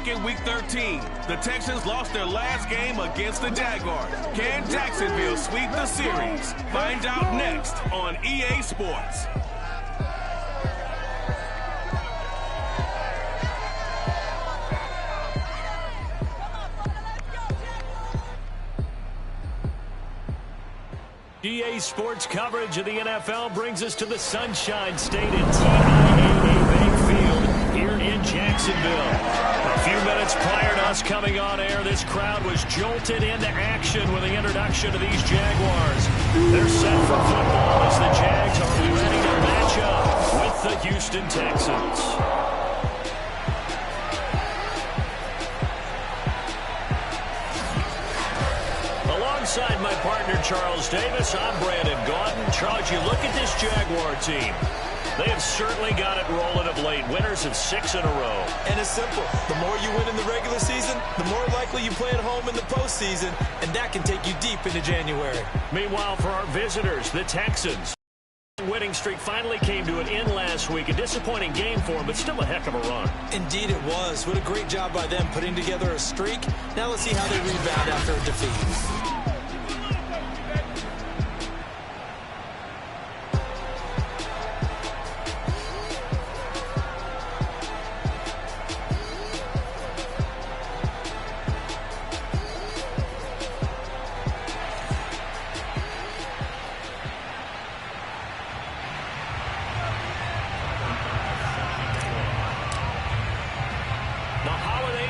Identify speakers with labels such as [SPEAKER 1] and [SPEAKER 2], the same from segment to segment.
[SPEAKER 1] back in Week 13. The Texans lost their last game against the Jaguars. Can Jacksonville sweep the series? Find out next on EA Sports.
[SPEAKER 2] EA Sports coverage of the NFL brings us to the Sunshine State at TIAA Bank Field here in Jacksonville. A few minutes prior to us coming on air, this crowd was jolted into action with the introduction of these Jaguars. They're set for football as the Jags are ready to match up with the Houston Texans. Alongside my partner, Charles Davis, I'm Brandon Gaudin. Charles, you look at this Jaguar team. They have certainly got it rolling of late. Winners of 6 in a row.
[SPEAKER 3] And it's simple. The more you win in the regular season, the more likely you play at home in the postseason, and that can take you deep into January.
[SPEAKER 2] Meanwhile, for our visitors, the Texans. Winning streak finally came to an end last week. A disappointing game for them, but still a heck of a run.
[SPEAKER 3] Indeed it was. What a great job by them putting together a streak. Now let's see how they rebound after a defeat.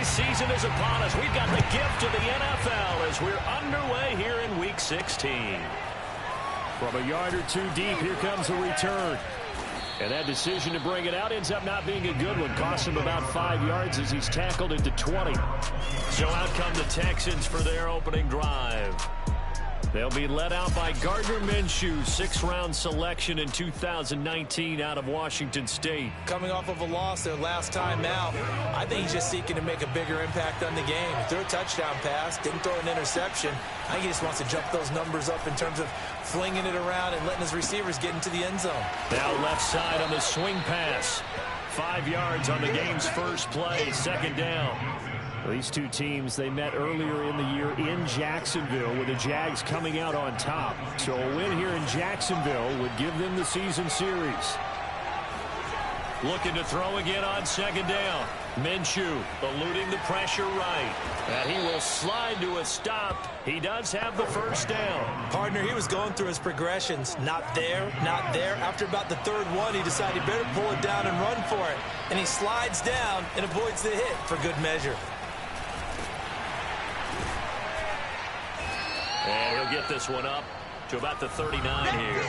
[SPEAKER 2] Season is upon us. We've got the gift of the NFL as we're underway here in Week 16. From a yard or two deep, here comes the return. And that decision to bring it out ends up not being a good one. Cost him about 5 yards as he's tackled into 20. So out come the Texans for their opening drive. They'll be led out by Gardner Minshew, 6th-round selection in 2019 out of Washington State.
[SPEAKER 3] Coming off of a loss their last time out, I think he's just seeking to make a bigger impact on the game. He threw a touchdown pass, didn't throw an interception. I think he just wants to jump those numbers up in terms of flinging it around and letting his receivers get into the end zone.
[SPEAKER 2] Now left side on the swing pass. 5 yards on the game's first play, 2nd down. These two teams, they met earlier in the year in Jacksonville with the Jags coming out on top. So a win here in Jacksonville would give them the season series. Looking to throw again on 2nd down. Minshew eluding the pressure right. And he will slide to a stop. He does have the 1st down.
[SPEAKER 3] Partner, he was going through his progressions. Not there, not there. After about the 3rd one, he decided he better pull it down and run for it. And he slides down and avoids the hit for good measure.
[SPEAKER 2] And he'll get this one up to about the 39 here.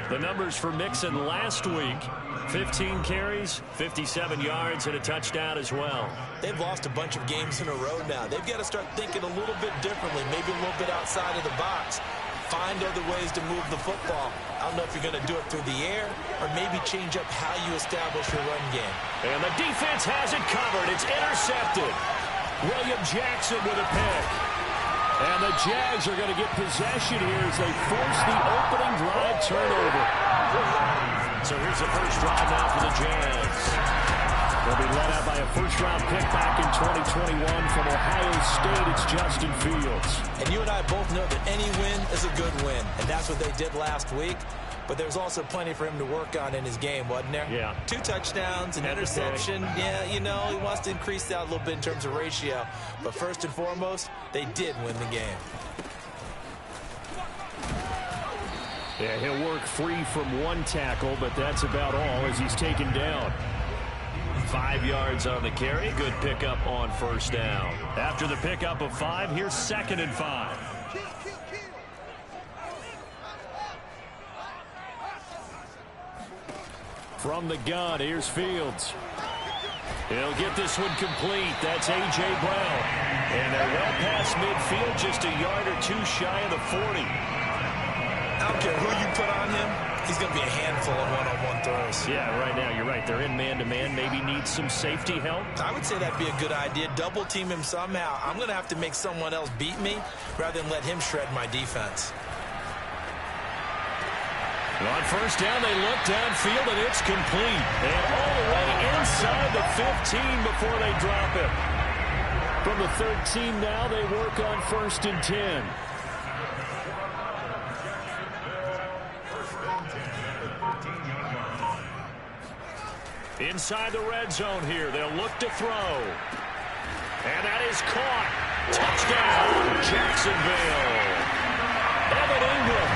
[SPEAKER 2] The numbers for Mixon last week, 15 carries, 57 yards, and a touchdown as well.
[SPEAKER 3] They've lost a bunch of games in a row now. They've got to start thinking a little bit differently, maybe a little bit outside of the box. Find other ways to move the football. I don't know if you're going to do it through the air or maybe change up how you establish your run game.
[SPEAKER 2] And the defense has it covered. It's intercepted. William Jackson with a pick. And the Jags are going to get possession here as they force the opening drive turnover. So here's the first drive now for the Jags. They'll be led out by a 1st-round pick back in 2021 from Ohio State. It's Justin Fields.
[SPEAKER 3] And you and I both know that any win is a good win, and that's what they did last week. But there's also plenty for him to work on in his game, wasn't there?
[SPEAKER 2] Yeah.
[SPEAKER 3] 2 touchdowns, an interception. Yeah, you know, he wants to increase that a little bit in terms of ratio. But first and foremost, they did win the game.
[SPEAKER 2] Yeah, he'll work free from 1 tackle, but that's about all as he's taken down. 5 yards on the carry. Good pickup on 1st down. After the pickup of 5, here's 2nd and 5. From the gun, here's Fields. He'll get this one complete. That's A.J. Brown. And they're well past midfield, just a yard or 2 shy of the 40.
[SPEAKER 3] I don't care who you put on him. He's going to be a handful of one-on-one throws.
[SPEAKER 2] Yeah, right now, you're right. They're in man-to-man. Maybe needs some safety help.
[SPEAKER 3] I would say that'd be a good idea. Double team him somehow. I'm going to have to make someone else beat me rather than let him shred my defense.
[SPEAKER 2] On 1st down, they look downfield, and it's complete. And all the way in inside the 15 before they drop it. From the 13 now, they work on 1st and 10. Inside the red zone here. They'll look to throw. And that is caught. Touchdown, Jacksonville. Evan Ingram,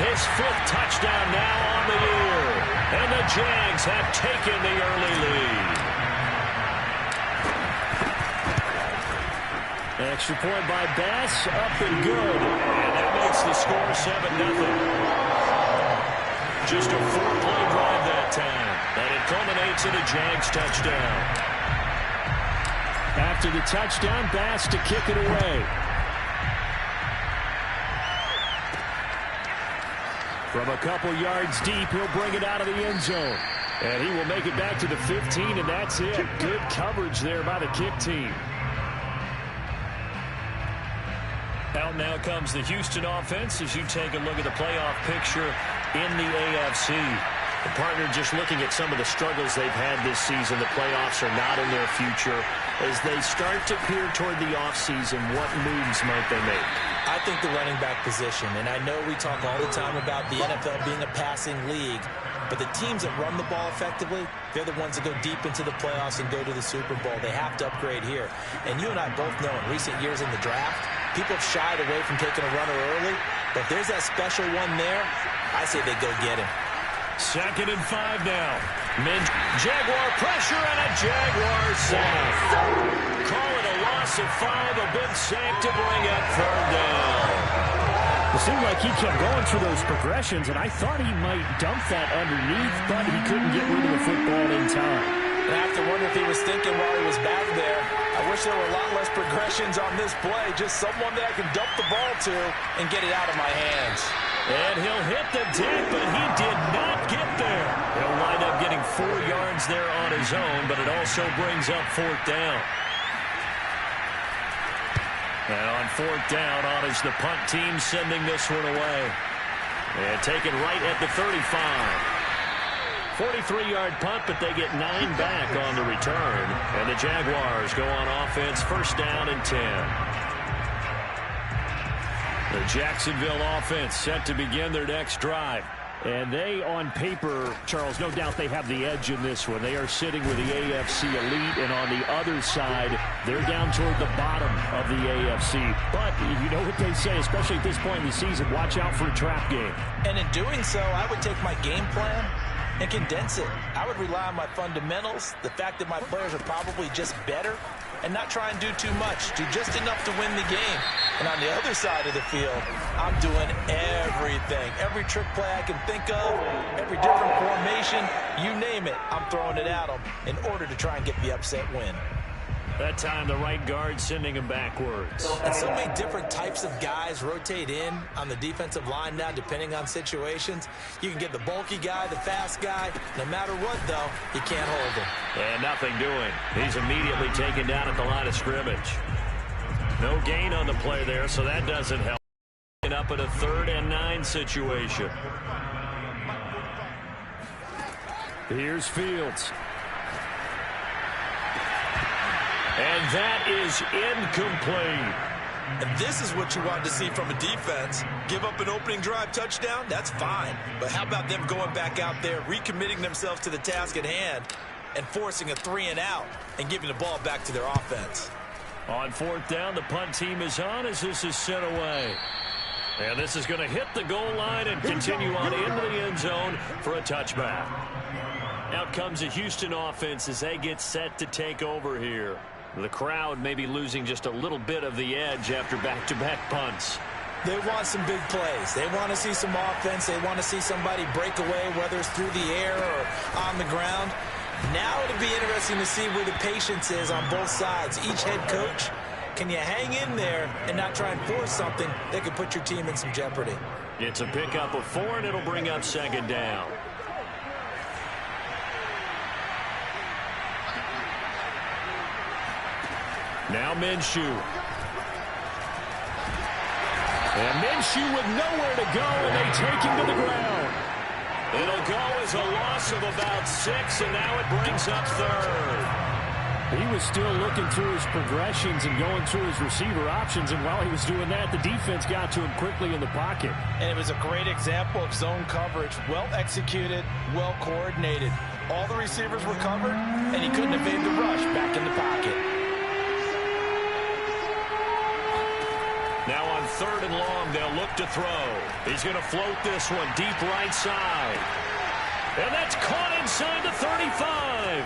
[SPEAKER 2] his 5th touchdown now on the year. And the Jags have taken the early lead. Extra point by Bass, up and good. And that makes the score 7-0. Just a 4-play drive that time. And it culminates in a Jags touchdown. After the touchdown, Bass to kick it away. From a couple yards deep, he'll bring it out of the end zone. And he will make it back to the 15, and that's it. Good coverage there by the kick team. Out now comes the Houston offense as you take a look at the playoff picture in the AFC. The partner just looking at some of the struggles they've had this season. The playoffs are not in their future. As they start to peer toward the offseason, what moves might they make?
[SPEAKER 3] I think the running back position, and I know we talk all the time about the NFL being a passing league, but the teams that run the ball effectively, they're the ones that go deep into the playoffs and go to the Super Bowl. They have to upgrade here. And you and I both know in recent years in the draft, people have shied away from taking a runner early, but if there's that special one there, I say they go get him.
[SPEAKER 2] 2nd and 5 now. Jaguar pressure and a Jaguar sack. Call it a loss of 5, a big sack to bring up 3rd down.
[SPEAKER 4] It seemed like he kept going through those progressions, and I thought he might dump that underneath, but he couldn't get rid of the football in time.
[SPEAKER 3] And I have to wonder if he was thinking while he was back there, I wish there were a lot less progressions on this play, just someone that I can dump the ball to and get it out of my hands.
[SPEAKER 2] And he'll hit the deck, but he did not get there. He'll wind up getting 4 yards there on his own, but it also brings up 4th down. And on 4th down, on is the punt team sending this one away. And taken right at the 35. 43-yard punt, but they get 9 back on the return. And the Jaguars go on offense, 1st down and 10. The Jacksonville offense set to begin their next drive.
[SPEAKER 4] And they, on paper, Charles, no doubt they have the edge in this one. They are sitting with the AFC elite, and on the other side, they're down toward the bottom of the AFC. But you know what they say, especially at this point in the season, watch out for a trap game.
[SPEAKER 3] And in doing so, I would take my game plan and condense it. I would rely on my fundamentals, the fact that my players are probably just better, and not try and do too much, do just enough to win the game. And on the other side of the field, I'm doing everything. Every trick play I can think of, every different formation, you name it, I'm throwing it at them in order to try and get the upset win.
[SPEAKER 2] That time, the right guard sending him backwards.
[SPEAKER 3] And so many different types of guys rotate in on the defensive line now, depending on situations. You can get the bulky guy, the fast guy. No matter what, though, you can't hold him.
[SPEAKER 2] And nothing doing. He's immediately taken down at the line of scrimmage. No gain on the play there, so that doesn't help. Up at a 3rd and 9 situation. Here's Fields. And that is incomplete.
[SPEAKER 3] And this is what you want to see from a defense. Give up an opening drive touchdown, that's fine. But how about them going back out there, recommitting themselves to the task at hand, and forcing a 3-and-out and giving the ball back to their offense.
[SPEAKER 2] On 4th down, the punt team is on as this is sent away. And this is going to hit the goal line and continue on into the end zone for a touchback. Out comes the Houston offense as they get set to take over here. The crowd may be losing just a little bit of the edge after back-to-back punts.
[SPEAKER 3] They want some big plays. They want to see some offense. They want to see somebody break away, whether it's through the air or on the ground. Now it'll be interesting to see where the patience is on both sides. Each head coach, can you hang in there and not try and force something that could put your team in some jeopardy?
[SPEAKER 2] It's a pickup of 4, and it'll bring up 2nd down. Now Minshew. And Minshew with nowhere to go, and they take him to the ground. It'll go as a loss of about 6, and now it brings up third.
[SPEAKER 4] He was still looking through his progressions and going through his receiver options, and while he was doing that, the defense got to him quickly in the pocket.
[SPEAKER 3] And it was a great example of zone coverage. Well executed, well coordinated. All the receivers were covered, and he couldn't evade the rush back in the pocket.
[SPEAKER 2] Now on 3rd and long, they'll look to throw. He's going to float this one deep right side. And that's caught inside the 35.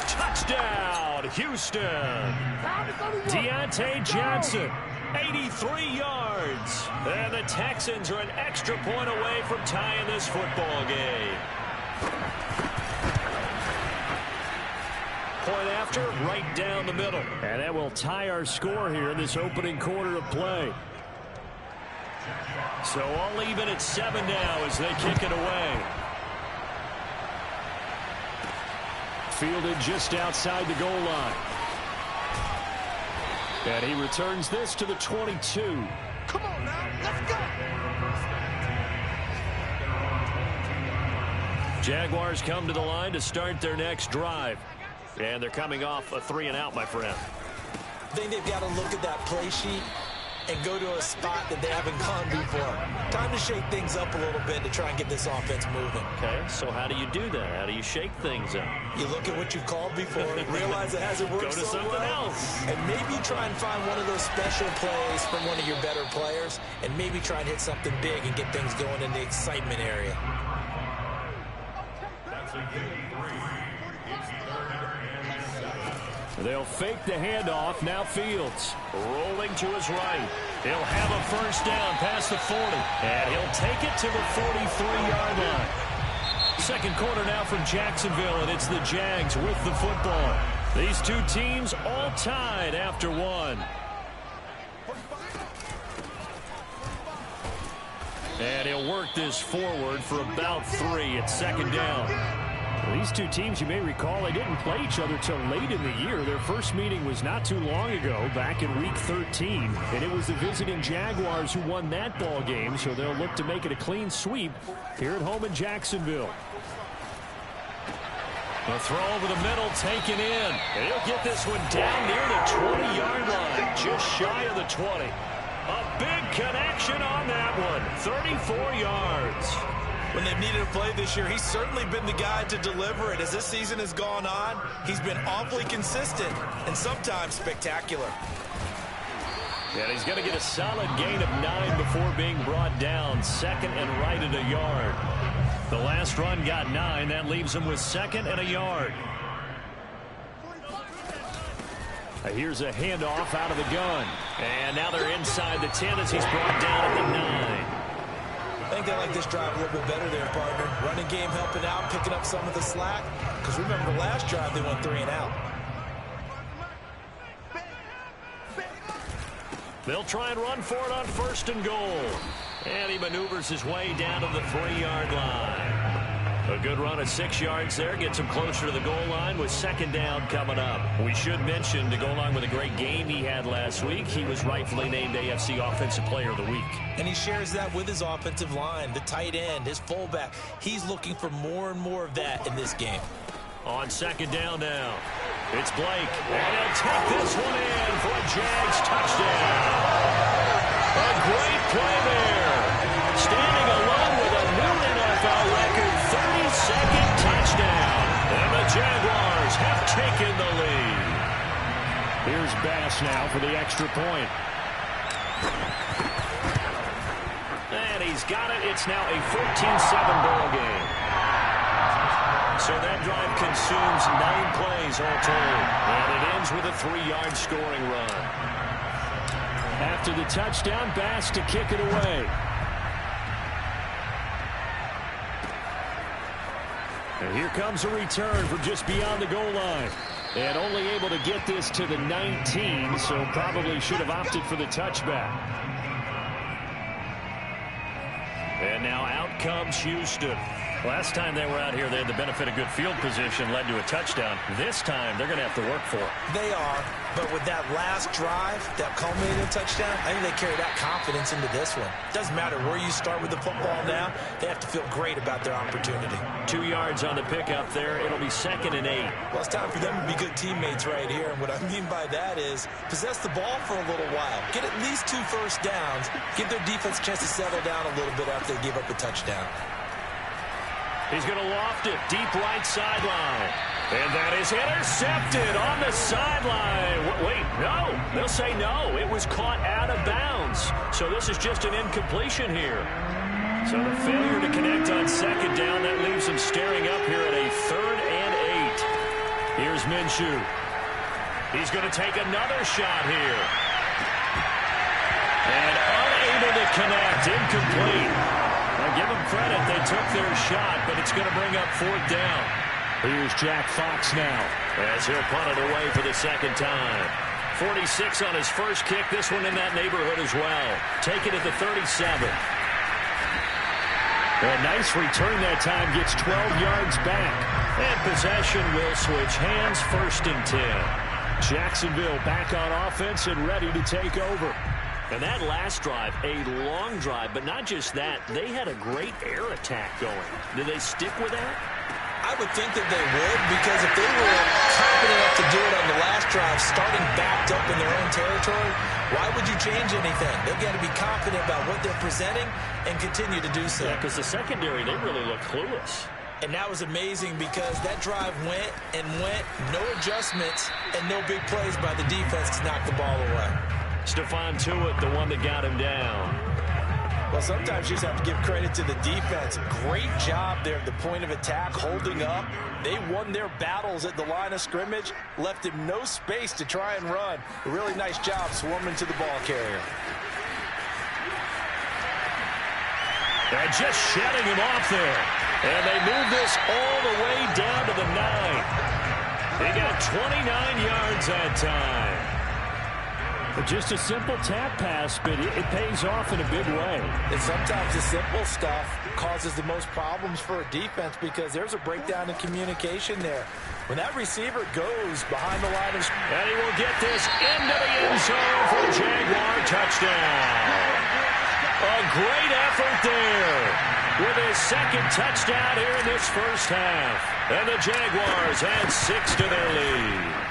[SPEAKER 2] Touchdown, Houston. Deontay Johnson, 83 yards. And the Texans are an extra point away from tying this football game. Point after, right down the middle.
[SPEAKER 4] And that will tie our score here in this opening quarter of play.
[SPEAKER 2] So all even at 7 now as they kick it away.
[SPEAKER 4] Fielded just outside the goal line. And he returns this to the 22.
[SPEAKER 5] Come on now, let's go.
[SPEAKER 2] Jaguars come to the line to start their next drive. And they're coming off a 3-and-out, my friend.
[SPEAKER 3] I think they've got to look at that play sheet and go to a spot that they haven't gone before. Time to shake things up a little bit to try and get this offense moving.
[SPEAKER 2] Okay, so how do you do that? How do you shake things up?
[SPEAKER 3] You look at what you've called before, realize it hasn't worked
[SPEAKER 2] Go to
[SPEAKER 3] so
[SPEAKER 2] something
[SPEAKER 3] well,
[SPEAKER 2] else.
[SPEAKER 3] and maybe try and find one of those special plays from one of your better players, and maybe try and hit something big and get things going in the excitement area.
[SPEAKER 4] They'll fake the handoff. Now Fields
[SPEAKER 2] Rolling to his right. He'll have a first down past the 40. And he'll take it to the 43-yard line. Second quarter now from Jacksonville, and it's the Jags with the football. These two teams all tied after one. And he'll work this forward for about 3 at second down.
[SPEAKER 4] These two teams, you may recall, they didn't play each other till late in the year. Their first meeting was not too long ago, back in Week 13. And it was the visiting Jaguars who won that ball game, so they'll look to make it a clean sweep here at home in Jacksonville.
[SPEAKER 2] A throw over the middle, taken in. And he'll get this one down near the 20-yard line, just shy of the 20. A big connection on that one, 34 yards.
[SPEAKER 3] When they've needed a play this year, he's certainly been the guy to deliver it. As this season has gone on, he's been awfully consistent and sometimes spectacular.
[SPEAKER 2] And he's going to get a solid gain of 9 before being brought down. Second and right at a yard. The last run got 9. That leaves him with second and a yard.
[SPEAKER 4] Here's a handoff out of the gun.
[SPEAKER 2] And now they're inside the 10 as he's brought down at the 9.
[SPEAKER 3] I think they like this drive a little bit better there, partner. Running game helping out, picking up some of the slack. Because remember, the last drive they went 3-and-out.
[SPEAKER 2] They'll try and run for it on first and goal. And he maneuvers his way down to the 3-yard line. A good run of 6 yards there. Gets him closer to the goal line with second down coming up. We should mention, to go along with a great game he had last week, he was rightfully named AFC Offensive Player of the Week.
[SPEAKER 3] And he shares that with his offensive line, the tight end, his fullback. He's looking for more and more of that in this game.
[SPEAKER 2] On second down now, it's Blake. And he'll take this one in for a Jags touchdown. A great play there. Standing alone with a new NFL record 32nd touchdown. And the Jaguars have taken the lead.
[SPEAKER 4] Here's Bass now for the extra point.
[SPEAKER 2] And he's got it. It's now a 14-7 ball game. So that drive consumes 9 plays all told. And it ends with a 3-yard scoring run.
[SPEAKER 4] After the touchdown, Bass to kick it away. And here comes a return from just beyond the goal line. And only able to get this to the 19, so probably should have opted for the touchback.
[SPEAKER 2] And now out comes Houston. Last time they were out here, they had the benefit of good field position, led to a touchdown. This time, they're going to have to work for it.
[SPEAKER 3] They are, but with that last drive, that culminating touchdown, I think they carry that confidence into this one. Doesn't matter where you start with the football now, they have to feel great about their opportunity.
[SPEAKER 2] 2 yards on the pickup there. It'll be 2nd and 8.
[SPEAKER 3] Well, it's time for them to be good teammates right here, and what I mean by that is possess the ball for a little while. Get at least 2 first downs. Give their defense a chance to settle down a little bit after they give up a touchdown.
[SPEAKER 2] He's going to loft it deep right sideline. And that is intercepted on the sideline. Wait, no. They'll say no. It was caught out of bounds. So this is just an incompletion here. So the failure to connect on 2nd down, that leaves them staring up here at a 3rd and 8. Here's Minshew. He's going to take another shot here. And unable to connect. Incomplete. Give them credit, they took their shot, but it's going to bring up 4th down. Here's Jack Fox now, as he'll punt it away for the 2nd time. 46 on his first kick, this one in that neighborhood as well. Take it at the 37. A nice return that time, gets 12 yards back. And possession will switch hands, 1st and 10. Jacksonville back on offense and ready to take over. And that last drive, a long drive, but not just that. They had a great air attack going. Did they stick with that?
[SPEAKER 3] I would think that they would, because if they were confident enough to do it on the last drive, starting backed up in their own territory, why would you change anything? They've got to be confident about what they're presenting and continue to do so.
[SPEAKER 2] Yeah, because the secondary, they really look clueless.
[SPEAKER 3] And that was amazing because that drive went and went, no adjustments, and no big plays by the defense to knock the ball away.
[SPEAKER 2] Stephon Tuitt, the one that got him down.
[SPEAKER 3] Well, sometimes you just have to give credit to the defense. Great job there at the point of attack, holding up. They won their battles at the line of scrimmage, left him no space to try and run. A really nice job swarming to the ball carrier.
[SPEAKER 2] And just shutting him off there. And they move this all the way down to the 9. They got 29 yards that time. Just a simple tap pass, but it pays off in a big way.
[SPEAKER 3] And sometimes the simple stuff causes the most problems for a defense because there's a breakdown in communication there. When that receiver goes behind the line of scrimmage.
[SPEAKER 2] And he will get this into the end zone for a Jaguar touchdown. A great effort there with his 2nd touchdown here in this first half. And the Jaguars add 6 to their lead.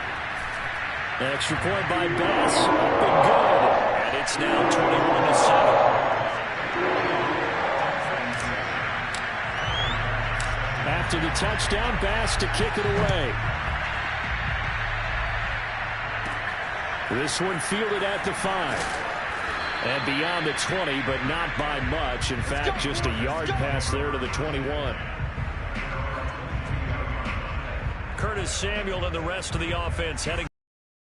[SPEAKER 2] Extra point by Bass, up and good. And it's now 21-7. After the touchdown, Bass to kick it away. This one fielded at the 5. And beyond the 20, but not by much. In fact, just a yard pass there to the 21. Curtis Samuel and the rest of the offense heading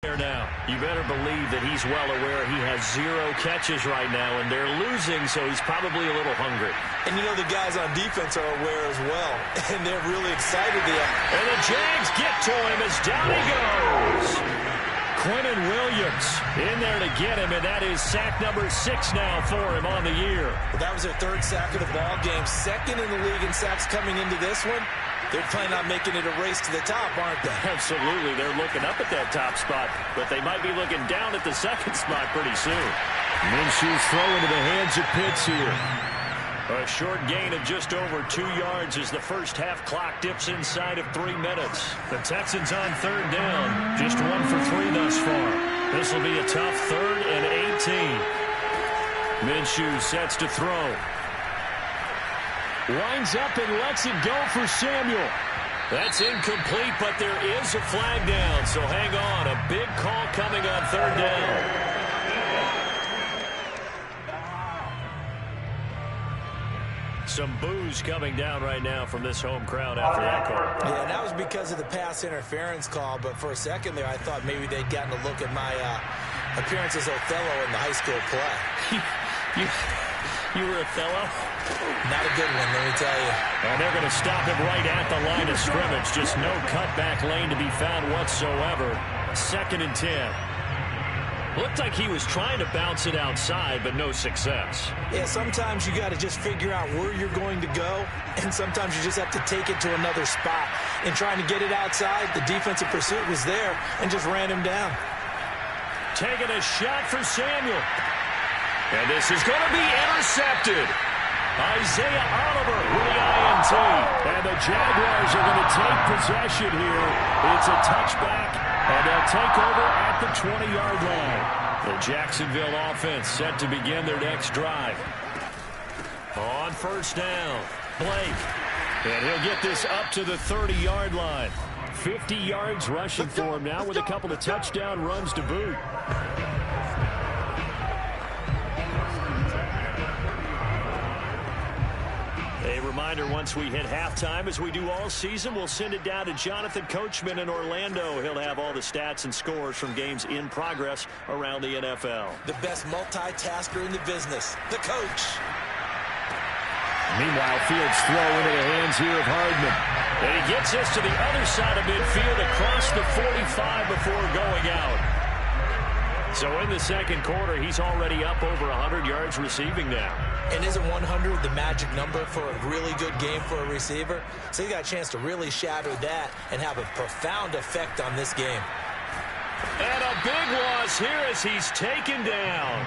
[SPEAKER 2] there now. You better believe that he's well aware he has 0 catches right now, and they're losing, so he's probably a little hungry.
[SPEAKER 3] And you know the guys on defense are aware as well, and they're really excited there.
[SPEAKER 2] And the Jags get to him as down he goes. Quentin Williams in there to get him, and that is sack number 6 now for him on the year.
[SPEAKER 3] Well, that was their 3rd sack of the ball game, 2nd in the league in sacks coming into this one. They're planning on making it a race to the top, aren't they?
[SPEAKER 2] Absolutely. They're looking up at that top spot, but they might be looking down at the 2nd spot pretty soon. Minshew's throw into the hands of Pitts here. A short gain of just over 2 yards as the first half clock dips inside of 3 minutes. The Texans on 3rd down, just 1 for 3 thus far. This will be a tough 3rd and 18. Minshew sets to throw. Winds up and lets it go for Samuel. That's incomplete, but there is a flag down, so hang on. A big call coming on 3rd down. Some boos coming down right now from this home crowd after that call.
[SPEAKER 3] Yeah, and that was because of the pass interference call, but for a second there I thought maybe they'd gotten a look at my appearance as Othello in the high school play.
[SPEAKER 2] You were Othello?
[SPEAKER 3] Not a good one, let me tell you.
[SPEAKER 2] And they're going to stop him right at the line of scrimmage. Just no cutback lane to be found whatsoever. 2nd and 10. Looked like he was trying to bounce it outside, but no success.
[SPEAKER 3] Yeah, sometimes you got to just figure out where you're going to go, and sometimes you just have to take it to another spot. In trying to get it outside, the defensive pursuit was there and just ran him down.
[SPEAKER 2] Taking a shot for Samuel. And this is going to be intercepted. Isaiah Oliver with the INT. And the Jaguars are going to take possession here. It's a touchback, and they'll take over at the 20-yard line. The Jacksonville offense set to begin their next drive. On first down, Blake. And he'll get this up to the 30-yard line. 50 yards rushing for him now with a couple of touchdown runs to boot. A reminder, once we hit halftime, as we do all season, we'll send it down to Jonathan Coachman in Orlando. He'll have all the stats and scores from games in progress around the NFL.
[SPEAKER 3] The best multitasker in the business, the coach.
[SPEAKER 2] Meanwhile, Fields throw into the hands here of Hardman. And he gets this to the other side of midfield across the 45 before going out. So in the second quarter, he's already up over 100 yards receiving now.
[SPEAKER 3] And isn't 100 the magic number for a really good game for a receiver? So he got a chance to really shatter that and have a profound effect on this game.
[SPEAKER 2] And a big loss here as he's taken down.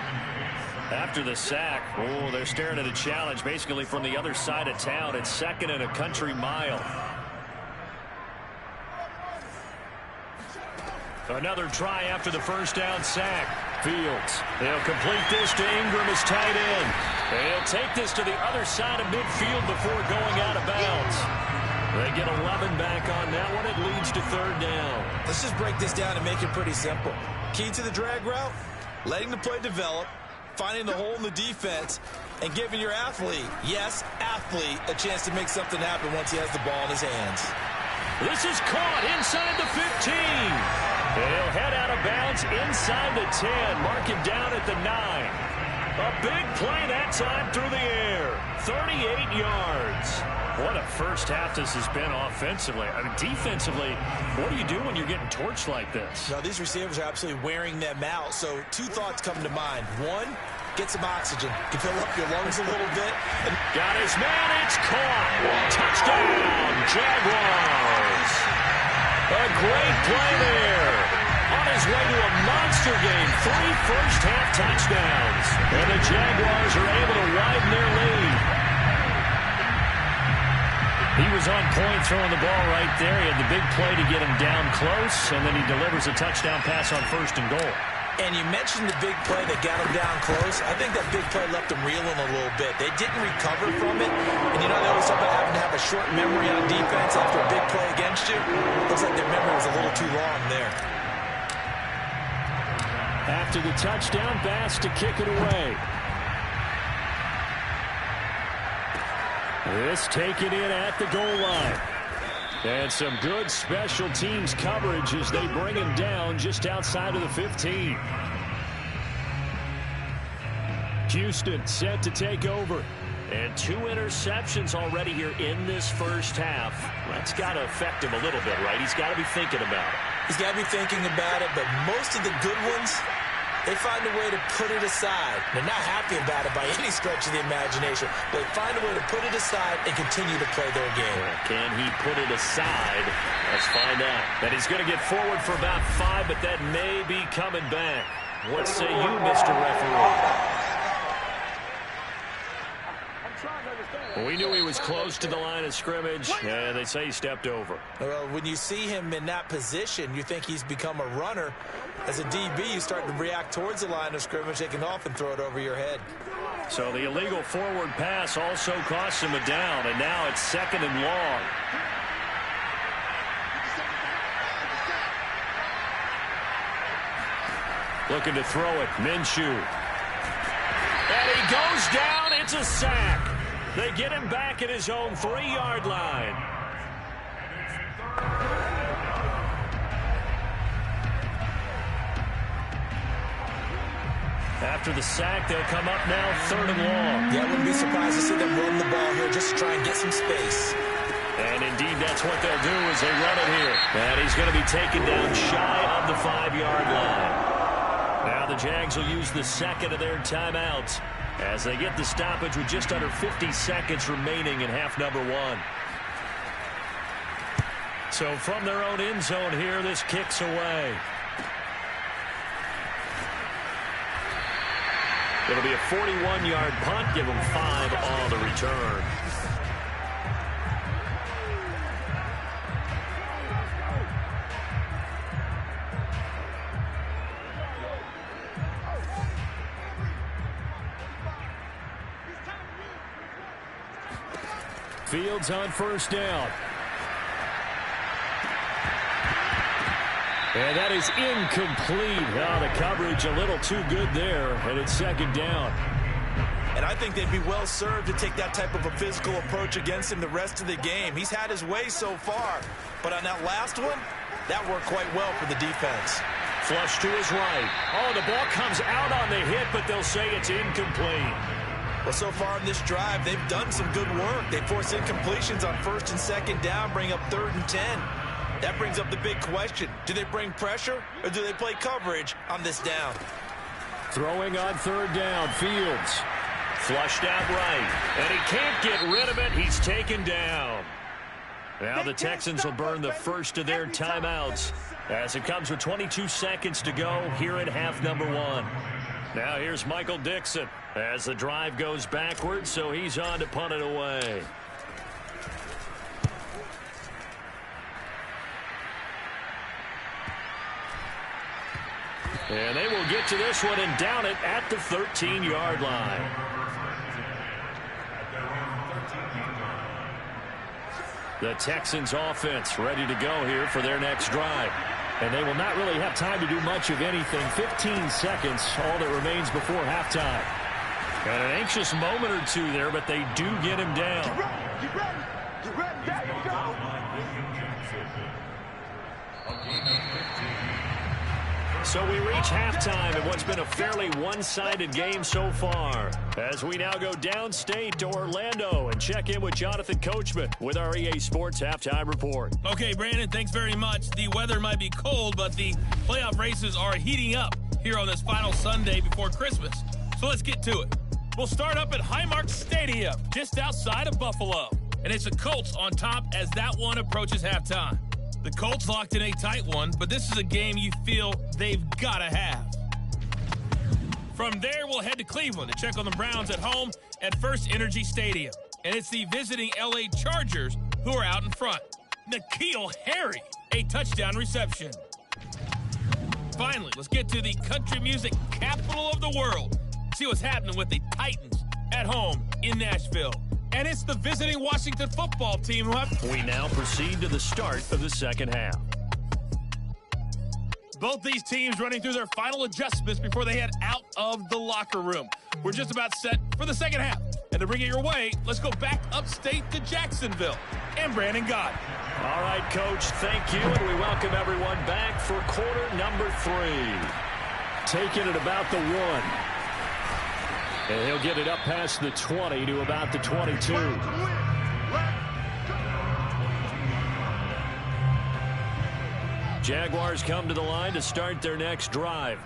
[SPEAKER 2] After the sack, oh, they're staring at a challenge basically from the other side of town. It's second and a country mile. Another try after the first down sack. Fields. They'll complete this to Ingram as tight end. They'll take this to the other side of midfield before going out of bounds. They get 11 back on that one. It leads to third down.
[SPEAKER 3] Let's just break this down and make it pretty simple. Key to the drag route, letting the play develop, finding the hole in the defense, and giving your athlete, yes, athlete, a chance to make something happen once he has the ball in his hands.
[SPEAKER 2] This is caught inside the 15. They'll head out of bounds inside the 10. Mark him down at the 9. A big play that time through the air. 38 yards. What a first half this has been offensively. I mean, defensively, what do you do when you're getting torched like this?
[SPEAKER 3] Now, these receivers are absolutely wearing them out. So two thoughts come to mind. One, get some oxygen. You can fill up your lungs a little bit. And
[SPEAKER 2] got his man. It's caught. Touchdown, Jaguars. A great play there. On his way to a monster game. 3 first-half touchdowns. And the Jaguars are able to widen their lead. He was on point throwing the ball right there. He had the big play to get him down close, and then he delivers a touchdown pass on first and goal.
[SPEAKER 3] And you mentioned the big play that got him down close. I think that big play left him reeling a little bit. They didn't recover from it. And you know, they always talk about having to have a short memory on defense after a big play against you. Looks like their memory was a little too long there.
[SPEAKER 2] After the touchdown, Bass to kick it away. This taken in at the goal line. And some good special teams coverage as they bring him down just outside of the 15. Houston set to take over. And 2 interceptions already here in this first half. That's got to affect him a little bit, right? He's got to be thinking about it.
[SPEAKER 3] He's got to be thinking about it, but most of the good ones, they find a way to put it aside. They're not happy about it by any stretch of the imagination, but they find a way to put it aside and continue to play their game.
[SPEAKER 2] Can he put it aside? Let's find out. That he's going to get forward for about 5, but that may be coming back. What say you, Mr. Referee? Well, we knew he was close to the line of scrimmage, and they say he stepped over.
[SPEAKER 3] Well, when you see him in that position, you think he's become a runner. As a DB, you start to react towards the line of scrimmage. They can often throw it over your head.
[SPEAKER 2] So the illegal forward pass also costs him a down, and now it's 2nd and long. Looking to throw it, Minshew. And he goes down. It's a sack. They get him back at his own 3-yard line. After the sack, they'll come up now 3rd and long.
[SPEAKER 3] Yeah, I wouldn't be surprised to see them run the ball here just to try and get some space.
[SPEAKER 2] And indeed, that's what they'll do as they run it here. And he's going to be taken down shy of the 5-yard line. Now the Jags will use the second of their timeouts as they get the stoppage with just under 50 seconds remaining in half number one. So from their own end zone here, this kicks away. It'll be a 41-yard punt. Give them 5 on the return. Fields on first down. And that is incomplete. Oh, the coverage a little too good there, and it's second down.
[SPEAKER 3] And I think they'd be well served to take that type of a physical approach against him the rest of the game. He's had his way so far, but on that last one, that worked quite well for the defense.
[SPEAKER 2] Flush to his right. Oh, the ball comes out on the hit, but they'll say it's incomplete.
[SPEAKER 3] Well, so far in this drive, they've done some good work. They force incompletions on first and second down, bring up 3rd and 10. That brings up the big question. Do they bring pressure or do they play coverage on this down?
[SPEAKER 2] Throwing on 3rd down, Fields. Flushed out right, and he can't get rid of it. He's taken down. Now the Texans will burn the first of their timeouts as it comes with 22 seconds to go here in half number one. Now here's Michael Dixon as the drive goes backwards, so he's on to punt it away. And they will get to this one and down it at the 13-yard line. The Texans offense ready to go here for their next drive. And they will not really have time to do much of anything. 15 seconds, all that remains before halftime. Got an anxious moment or two there, but they do get him down.
[SPEAKER 5] Get ready. There you go.
[SPEAKER 2] So we reach halftime in what's been a fairly one-sided game so far. As we now go downstate to Orlando and check in with Jonathan Coachman with our EA Sports Halftime Report.
[SPEAKER 6] Okay, Brandon, thanks very much. The weather might be cold, but the playoff races are heating up here on this final Sunday before Christmas. So let's get to it. We'll start up at Highmark Stadium, just outside of Buffalo. And it's the Colts on top as that one approaches halftime. The Colts locked in a tight one, but this is a game you feel they've got to have. From there, we'll head to Cleveland to check on the Browns at home at First Energy Stadium. And it's the visiting LA Chargers who are out in front. N'Keal Harry, a touchdown reception. Finally, let's get to the country music capital of the world. See what's happening with the Titans at home in Nashville. And it's the visiting Washington football team who have...
[SPEAKER 2] We now proceed to the start of the second half.
[SPEAKER 6] Both these teams running through their final adjustments before they head out of the locker room. We're just about set for the second half. And to bring it your way, let's go back upstate to Jacksonville. And Brandon Gott.
[SPEAKER 2] All right, Coach, thank you. And we welcome everyone back for quarter number 3. Taking it about the 1. And he'll get it up past the 20 to about the 22. Jaguars come to the line to start their next drive.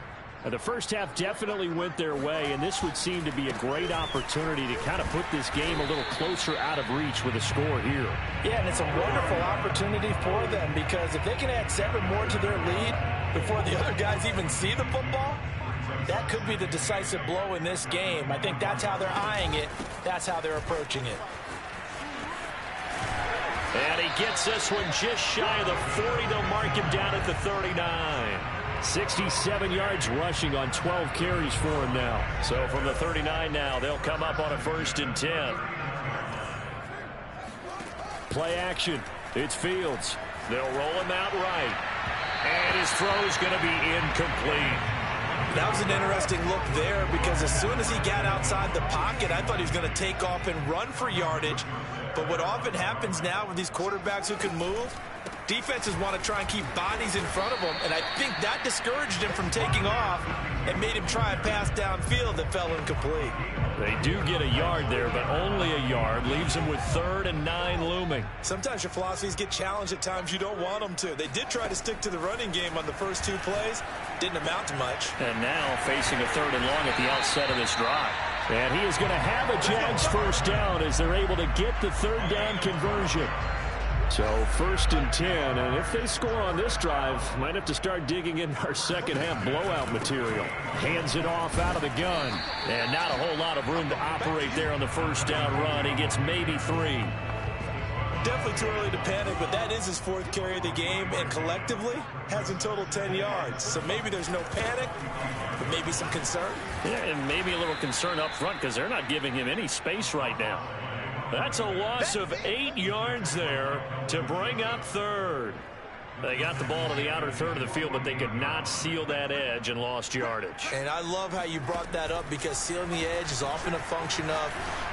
[SPEAKER 2] Now, the first half definitely went their way, and this would seem to be a great opportunity to kind of put this game a little closer out of reach with a score here.
[SPEAKER 7] Yeah, and it's a wonderful opportunity for them because if they can add 7 more to their lead before the other guys even see the football, that could be the decisive blow in this game. I think that's how they're eyeing it. That's how they're approaching it.
[SPEAKER 2] And he gets this one just shy of the 40. They'll mark him down at the 39. 67 yards rushing on 12 carries for him now. So from the 39 now, they'll come up on a 1st and 10. Play action. It's Fields. They'll roll him out right. And his throw's going to be incomplete.
[SPEAKER 3] That was an interesting look there because as soon as he got outside the pocket, I thought he was going to take off and run for yardage. But what often happens now with these quarterbacks who can move, defenses want to try and keep bodies in front of them, and I think that discouraged him from taking off and made him try a pass downfield that fell incomplete.
[SPEAKER 2] They do get a yard there, but only a yard. Leaves them with 3rd and 9 looming.
[SPEAKER 3] Sometimes your philosophies get challenged at times you don't want them to. They did try to stick to the running game on the first 2 plays. Didn't amount to much.
[SPEAKER 2] And now facing a 3rd and long at the outset of this drive. And he is going to have a Jags first down as they're able to get the 3rd down conversion. So 1st and 10, and if they score on this drive, might have to start digging in our second half blowout material. Hands it off out of the gun, and not a whole lot of room to operate there on the first down run. He gets maybe 3.
[SPEAKER 3] Definitely too early to panic, but that is his 4th carry of the game, and collectively has in total 10 yards. So maybe there's no panic, but maybe some concern.
[SPEAKER 2] Yeah, and maybe a little concern up front because they're not giving him any space right now. That's a loss of 8 yards there to bring up 3rd. They got the ball to the outer 3rd of the field, but they could not seal that edge and lost yardage.
[SPEAKER 3] And I love how you brought that up because sealing the edge is often a function of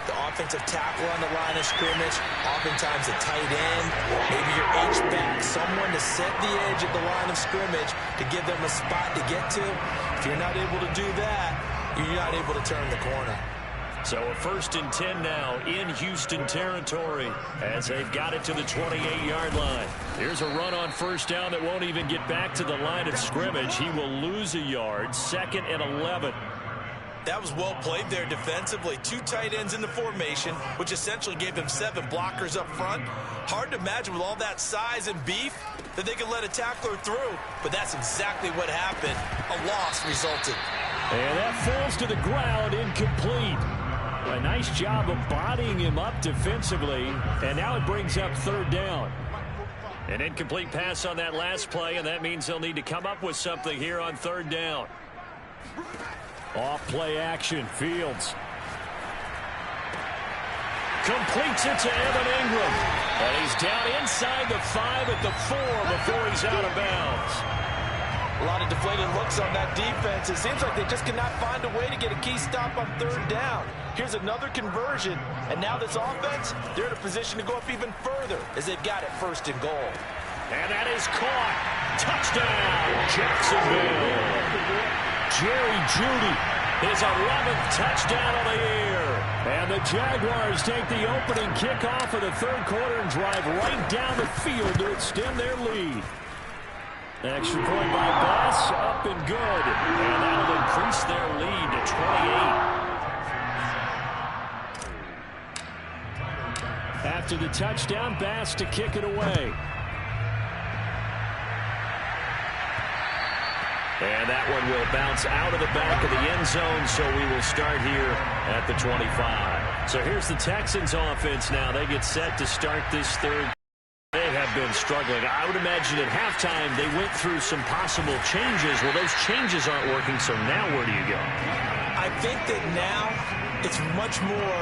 [SPEAKER 3] the offensive tackle on the line of scrimmage, oftentimes a tight end, maybe your H-back, someone to set the edge at the line of scrimmage to give them a spot to get to. If you're not able to do that, you're not able to turn the corner.
[SPEAKER 2] So a 1st and 10 now in Houston territory as they've got it to the 28-yard line. Here's a run on first down that won't even get back to the line of scrimmage. He will lose a yard. 2nd and 11.
[SPEAKER 3] That was well played there defensively. 2 tight ends in the formation, which essentially gave them 7 blockers up front. Hard to imagine with all that size and beef that they could let a tackler through, but that's exactly what happened. A loss resulted.
[SPEAKER 2] And that falls to the ground, incomplete. A nice job of bodying him up defensively, and now it brings up 3rd down. An incomplete pass on that last play, and that means they'll need to come up with something here on 3rd down. Off play action, Fields. Completes it to Evan Ingram. And he's down inside the 5 at the 4 before he's out of bounds.
[SPEAKER 7] A lot of deflated looks on that defense. It seems like they just cannot find a way to get a key stop on 3rd down. Here's another conversion, and now this offense, they're in a position to go up even further as they've got it 1st and goal.
[SPEAKER 2] And that is caught. Touchdown, Jacksonville. Jerry Jeudy, his 11th touchdown of the year. And the Jaguars take the opening kickoff of the 3rd quarter and drive right down the field to extend their lead. Extra point by Bass, up and good. And that'll increase their lead to 28. After the touchdown, Bass to kick it away. And that one will bounce out of the back of the end zone, so we will start here at the 25. So here's the Texans offense now. They get set to start this 3rd. They have been struggling. I would imagine at halftime they went through some possible changes. Well, those changes aren't working, so now where do you go?
[SPEAKER 3] I think that now it's much more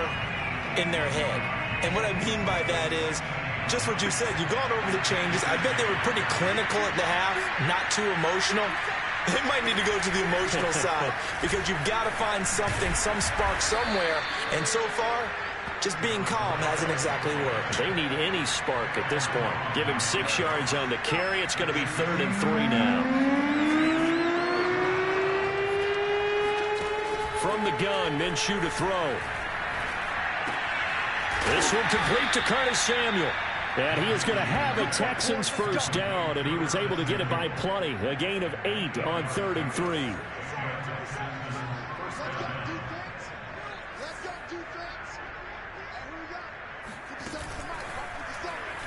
[SPEAKER 3] in their head. And what I mean by that is just what you said. You've gone over the changes. I bet they were pretty clinical at the half, not too emotional. They might need to go to the emotional side because you've got to find something, some spark somewhere. And so far, just being calm hasn't exactly worked.
[SPEAKER 2] They need any spark at this point. Give him 6 yards on the carry. It's going to be 3rd and 3 now. From the gun, Minshew to throw. This one complete to Curtis Samuel. And he is going to have a Texans first down, and he was able to get it by plenty. A gain of 8 on 3rd and 3.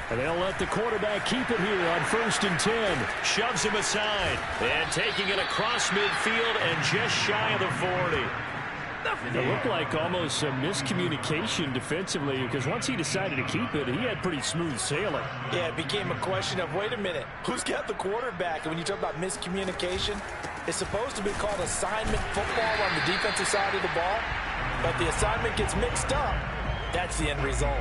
[SPEAKER 2] And they'll let the quarterback keep it here on 1st and 10. Shoves him aside. And taking it across midfield and just shy of the 40. It looked like almost a miscommunication defensively because once he decided to keep it, he had pretty smooth sailing.
[SPEAKER 7] Yeah, it became a question of, wait a minute, who's got the quarterback? And when you talk about miscommunication, it's supposed to be called assignment football on the defensive side of the ball. But the assignment gets mixed up. That's the end result.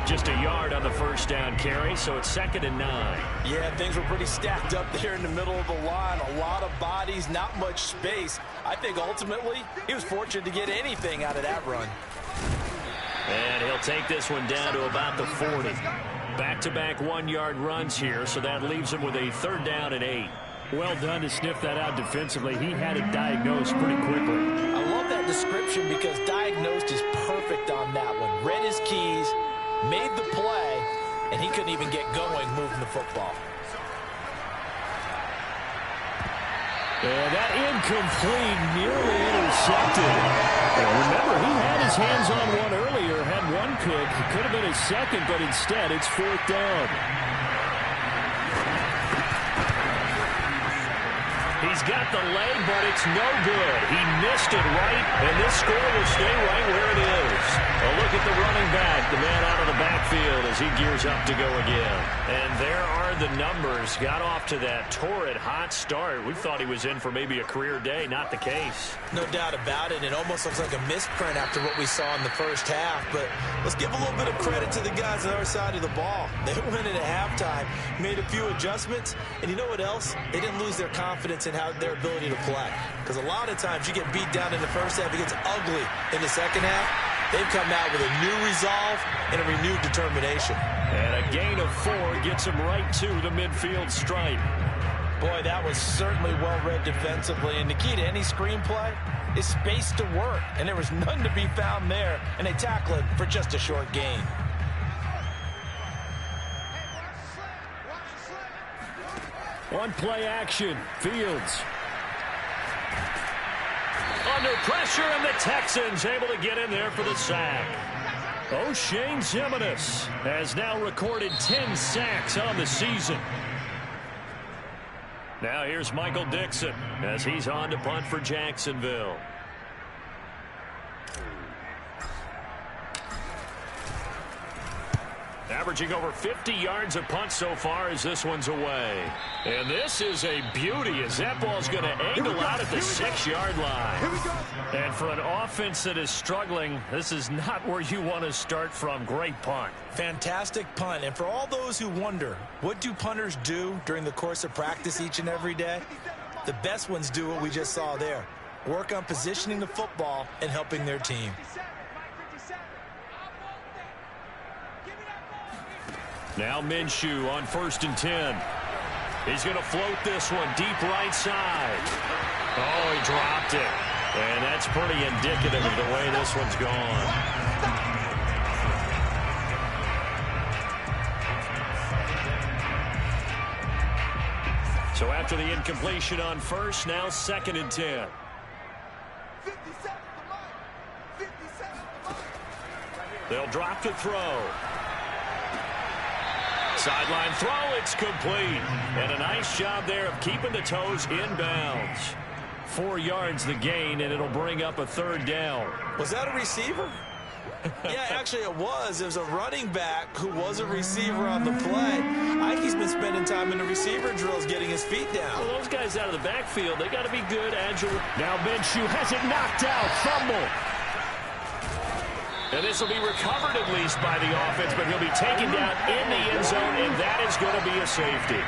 [SPEAKER 2] Just a yard on the first down carry, so it's 2nd and 9.
[SPEAKER 7] Yeah, things were pretty stacked up there in the middle of the line. A lot of bodies, not much space. I think ultimately he was fortunate to get anything out of that run.
[SPEAKER 2] And he'll take this one down to about the 40. Back-to-back 1-yard runs here, so that leaves him with a 3rd down and 8.
[SPEAKER 4] Well done to sniff that out defensively. He had it diagnosed pretty quickly.
[SPEAKER 7] I love that that description because diagnosed is perfect on that one. Read his keys, made the play, and he couldn't even get going moving the football.
[SPEAKER 2] And that incomplete, nearly intercepted. And remember, he had his hands on one earlier, had one pick. It could have been his second, but instead it's 4th down. He's got the leg, but it's no good. He missed it right, and this score will stay right where it is. A look at the running back, the man out of the backfield as he gears up to go again. And there are the numbers. Got off to that torrid hot start. We thought he was in for maybe a career day. Not the case.
[SPEAKER 3] No doubt about it. It almost looks like a misprint after what we saw in the first half. But let's give a little bit of credit to the guys on the other side of the ball. They went in at halftime, made a few adjustments, and you know what else? They didn't lose their confidence in their ability to play. Because a lot of times you get beat down in the first half, it gets ugly in the second half. They've come out with a new resolve and a renewed determination.
[SPEAKER 2] And a gain of 4 gets him right to the midfield stripe.
[SPEAKER 7] Boy, that was certainly well-read defensively. And the key to any screenplay is space to work. And there was none to be found there. And they tackle it for just a short gain.
[SPEAKER 2] One play action. Fields. Under pressure, and the Texans able to get in there for the sack. O'Shane Ximines has now recorded 10 sacks on the season. Now here's Michael Dixon as he's on to punt for Jacksonville. Averaging over 50 yards a punt so far as this one's away. And this is a beauty as that ball's going to angle out at the 6-yard line. And for an offense that is struggling, this is not where you want to start from. Great punt.
[SPEAKER 7] Fantastic punt. And for all those who wonder, what do punters do during the course of practice each and every day? The best ones do what we just saw there. Work on positioning the football and helping their team.
[SPEAKER 2] Now Minshew on 1st and 10. He's going to float this one deep right side. Oh, he dropped it. And that's pretty indicative of the way this one's gone. So after the incompletion on 1st, now 2nd and 10. They'll drop to throw. Sideline throw, it's complete. And a nice job there of keeping the toes inbounds. 4 yards the gain, and it'll bring up a 3rd down.
[SPEAKER 3] Was that a receiver? Yeah, actually it was. It was a running back who was a receiver on the play. I think he's been spending time in the receiver drills getting his feet down.
[SPEAKER 2] Well, those guys out of the backfield, they got to be good, agile. Now Minshew has it knocked out. Fumble. And this will be recovered at least by the offense, but he'll be taken down in the end zone, and that is going to be a safety.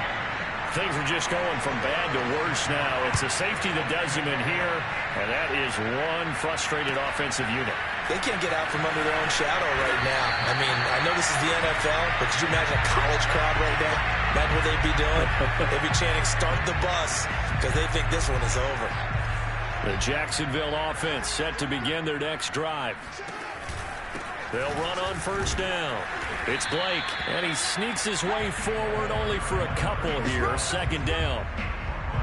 [SPEAKER 2] Things are just going from bad to worse now. It's a safety that does him in here, and that is one frustrated offensive unit.
[SPEAKER 3] They can't get out from under their own shadow right now. I mean, I know this is the NFL, but could you imagine a college crowd right now? Imagine what they'd be doing. They'd be chanting, "Start the bus," because they think this one is over.
[SPEAKER 2] The Jacksonville offense set to begin their next drive. They'll run on 1st down. It's Blake, and he sneaks his way forward only for a couple here. 2nd down.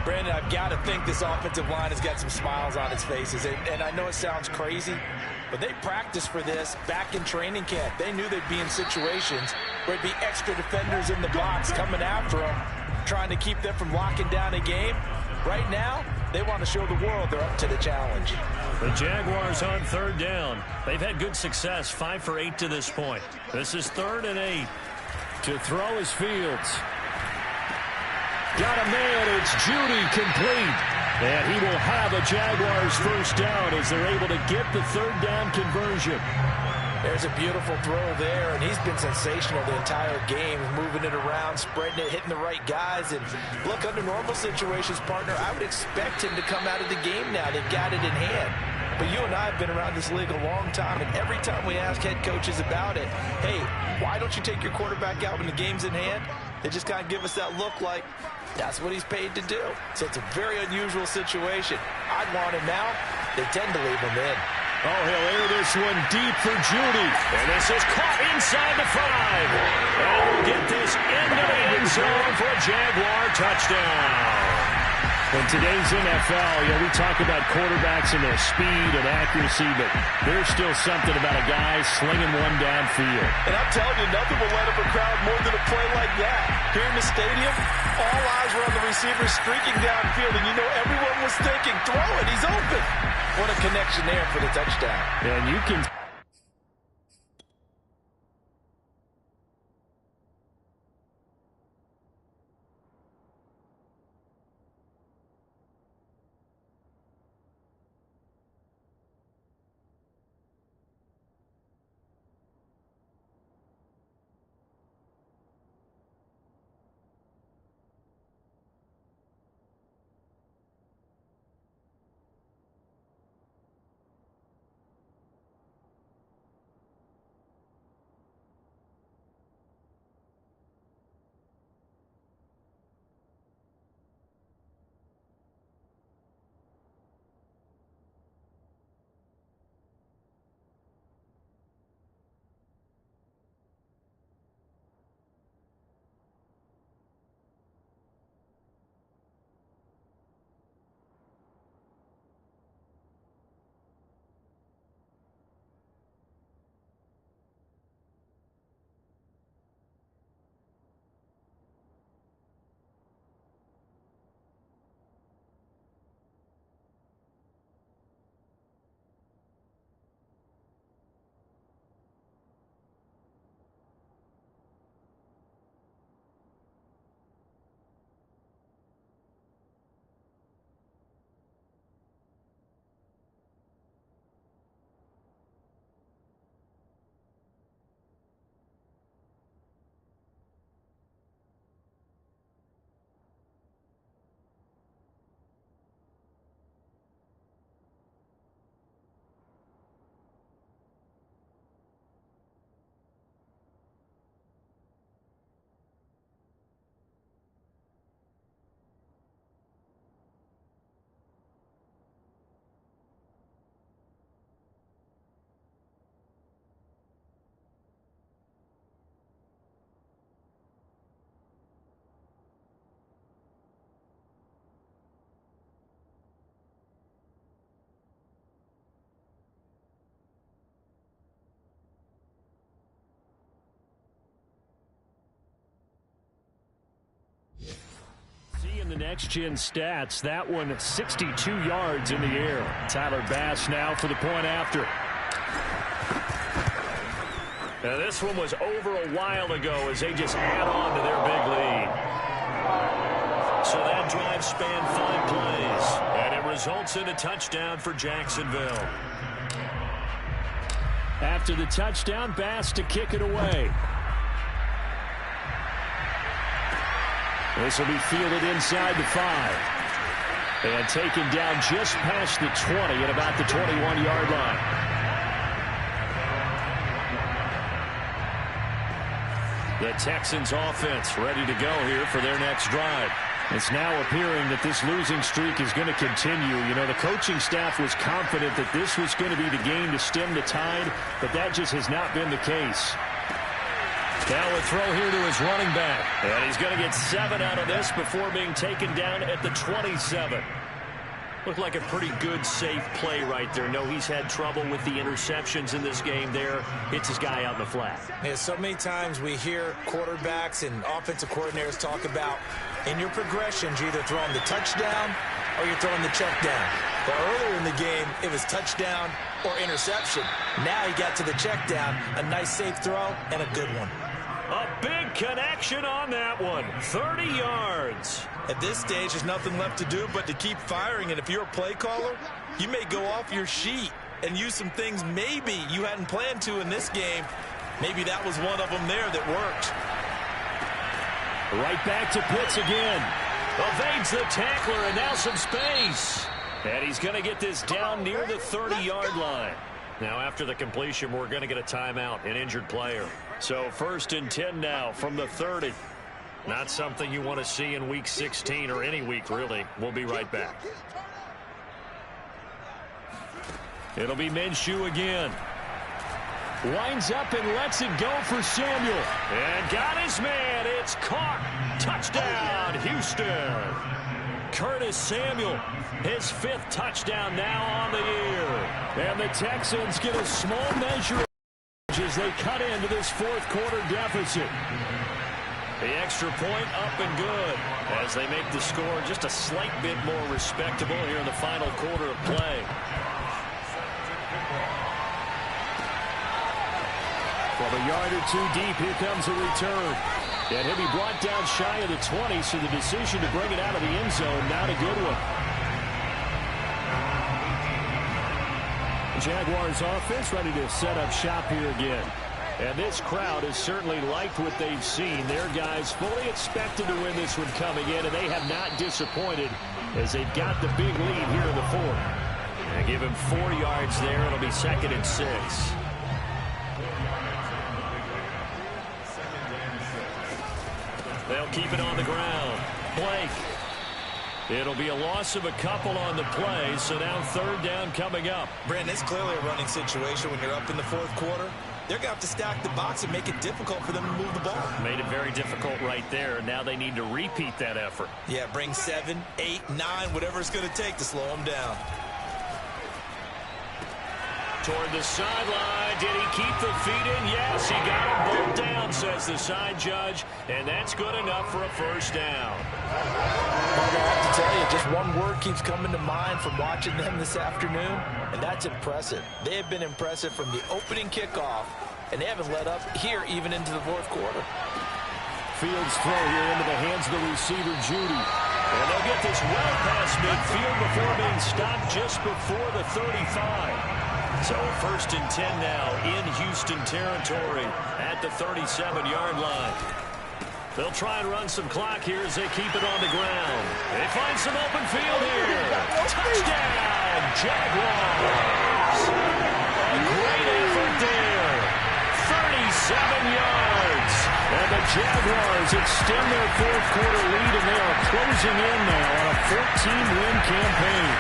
[SPEAKER 7] Brandon, I've got to think this offensive line has got some smiles on its faces. And I know it sounds crazy, but they practiced for this back in training camp. They knew they'd be in situations where there'd be extra defenders in the box coming after them, trying to keep them from locking down a game. Right now, they want to show the world they're up to the challenge.
[SPEAKER 2] The Jaguars on 3rd down. They've had good success, 5 for 8 to this point. This is 3rd and 8. To throw is Fields. Got a man, it's Judy, complete. And he will have a Jaguars 1st down as they're able to get the 3rd down conversion.
[SPEAKER 7] There's a beautiful throw there, and he's been sensational the entire game, moving it around, spreading it, hitting the right guys. And look, under normal situations, partner, I would expect him to come out of the game now. They've got it in hand. But you and I have been around this league a long time, and every time we ask head coaches about it, hey, why don't you take your quarterback out when the game's in hand? They just kind of give us that look like that's what he's paid to do. So it's a very unusual situation. I'd want him now.
[SPEAKER 3] they tend to leave them in.
[SPEAKER 2] Oh, he'll air this one deep for Judy. And this is caught inside the 5. And we'll get this into the end zone for a Jaguar touchdown. In today's NFL, we talk about quarterbacks and their speed and accuracy, but there's still something about a guy slinging one downfield.
[SPEAKER 7] And I'm telling you, nothing will light up a crowd more than a play like that. Here in the stadium, all eyes were on the receiver streaking downfield, and everyone was thinking, throw it, he's open. What a connection there for the touchdown.
[SPEAKER 2] And you can... The next-gen stats, that one 62 yards in the air. Tyler Bass now for the point after. Now this one was over a while ago as they just add on to their big lead. So that drive spanned 5 plays, and it results in a touchdown for Jacksonville. After the touchdown, Bass to kick it away. This will be fielded inside the 5. And taken down just past the 20 at about the 21-yard line. The Texans offense ready to go here for their next drive. It's now appearing that this losing streak is going to continue. The coaching staff was confident that this was going to be the game to stem the tide, but that just has not been the case. Now a throw here to his running back. And he's going to get 7 out of this before being taken down at the 27. Looked like a pretty good, safe play right there. No, he's had trouble with the interceptions in this game there. Hits his guy out in the flat.
[SPEAKER 3] Yeah, so many times we hear quarterbacks and offensive coordinators talk about in your progressions, you're either throwing the touchdown or you're throwing the check down. But earlier in the game, it was touchdown or interception. Now he got to the check down, a nice safe throw, and a good one.
[SPEAKER 2] A big connection on that one. 30 yards.
[SPEAKER 3] At this stage, there's nothing left to do but to keep firing. And if you're a play caller, you may go off your sheet and use some things maybe you hadn't planned to in this game. Maybe that was one of them there that worked.
[SPEAKER 2] Right back to Pitts again. Evades the tackler, and now some space. And he's going to get this down near the 30-yard line. Now, after the completion, we're going to get a timeout, an injured player. So 1st and 10 now from the 30. Not something you want to see in Week 16 or any week, really. We'll be right back. It'll be Minshew again. Winds up and lets it go for Samuel. And got his man. It's caught. Touchdown, Houston. Curtis Samuel, his 5th touchdown now on the year. And the Texans get a small measure as they cut into this 4th quarter deficit. The extra point up and good as they make the score just a slight bit more respectable here in the final quarter of play. From a yard or 2 deep, here comes a return. And he'll be brought down shy of the 20, so the decision to bring it out of the end zone, not a good one. The Jaguars offense ready to set up shop here again. And this crowd has certainly liked what they've seen. Their guys fully expected to win this one coming in, and they have not disappointed as they've got the big lead here in the 4th. And give him 4 yards there. It'll be 2nd and 6. They'll keep it on the ground. Blake. It'll be a loss of a couple on the play, so now 3rd down coming up.
[SPEAKER 3] Brandon, it's clearly a running situation when you're up in the 4th quarter. They're going to have to stack the box and make it difficult for them to move the ball.
[SPEAKER 2] Made it very difficult right there. Now they need to repeat that effort.
[SPEAKER 3] Yeah, bring 7, 8, 9, whatever it's going to take to slow them down.
[SPEAKER 2] Toward the sideline. Did he keep the feet in? Yes, he got them both down, says the side judge. And that's good enough for a 1st down.
[SPEAKER 7] I have to tell you, just one word keeps coming to mind from watching them this afternoon, and that's impressive. They have been impressive from the opening kickoff, and they haven't let up here even into the 4th quarter.
[SPEAKER 2] Fields throw here into the hands of the receiver, Judy. And they'll get this well past midfield before being stopped just before the 35. So 1st and 10 now in Houston territory at the 37-yard line. They'll try and run some clock here as they keep it on the ground. They find some open field here. Touchdown, Jaguars. A great effort there. 37 yards. And the Jaguars extend their 4th quarter lead, and they are closing in now on a 14-win campaign.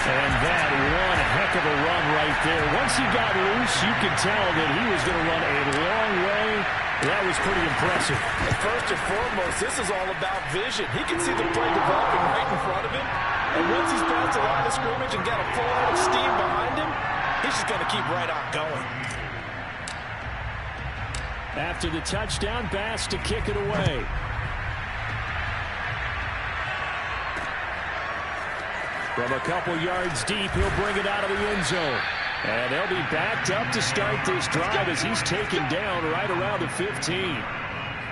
[SPEAKER 2] And that one heck of a run right there. Once he got loose, you could tell that he was going to run a long way. That was pretty impressive.
[SPEAKER 7] And first and foremost, this is all about vision. He can see the play developing right in front of him. And once he's past the line of scrimmage and got a full head of steam behind him, he's just going to keep right on going.
[SPEAKER 2] After the touchdown, Bass to kick it away. From a couple yards deep, he'll bring it out of the end zone. And they'll be backed up to start this drive as he's taken down right around the 15.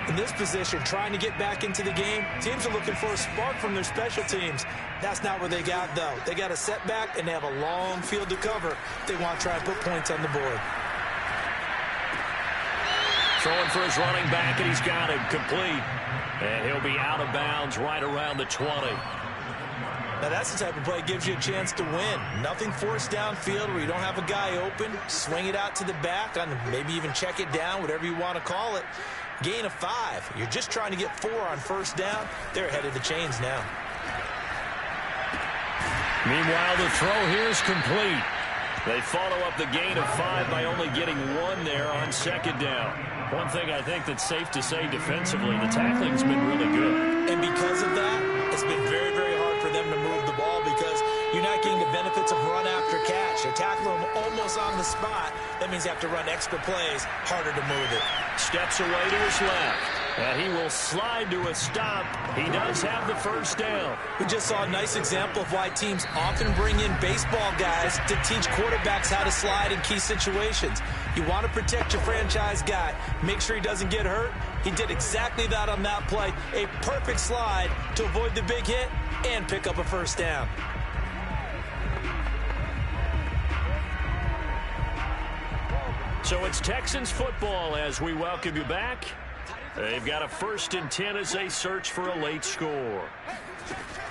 [SPEAKER 3] In this position, trying to get back into the game, teams are looking for a spark from their special teams. That's not what they got, though. They got a setback, and they have a long field to cover. They want to try and put points on the board.
[SPEAKER 2] Throwing for his running back, and he's got it complete. And he'll be out of bounds right around the 20.
[SPEAKER 3] Now, that's the type of play that gives you a chance to win. Nothing forced downfield where you don't have a guy open. Swing it out to the back, maybe even check it down, whatever you want to call it. Gain of 5. You're just trying to get 4 on 1st down. They're ahead of the chains now.
[SPEAKER 2] Meanwhile, the throw here is complete. They follow up the gain of 5 by only getting 1 there on 2nd down. One thing I think that's safe to say defensively, the tackling's been really good.
[SPEAKER 3] And because of that, it's been very, very hard for them to move the ball because you're not getting the benefits of run after catch. You're tackling them almost on the spot. That means you have to run extra plays, harder to move it.
[SPEAKER 2] Steps away to his left. And he will slide to a stop. He does have the 1st down.
[SPEAKER 3] We just saw a nice example of why teams often bring in baseball guys to teach quarterbacks how to slide in key situations. You want to protect your franchise guy. Make sure he doesn't get hurt. He did exactly that on that play. A perfect slide to avoid the big hit and pick up a 1st down.
[SPEAKER 2] So it's Texans football as we welcome you back. They've got a 1st and 10 as they search for a late score.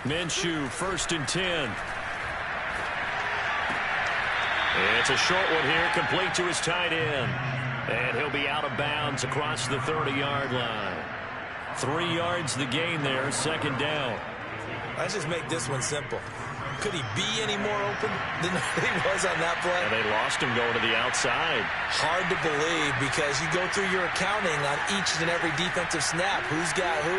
[SPEAKER 2] Minshew, 1st and 10. It's a short one here, complete to his tight end. And he'll be out of bounds across the 30-yard line. 3 yards the gain there, 2nd down.
[SPEAKER 3] Let's just make this one simple. Could he be any more open than he was on that play?
[SPEAKER 2] And they lost him going to the outside.
[SPEAKER 3] Hard to believe because you go through your accounting on each and every defensive snap. Who's got who,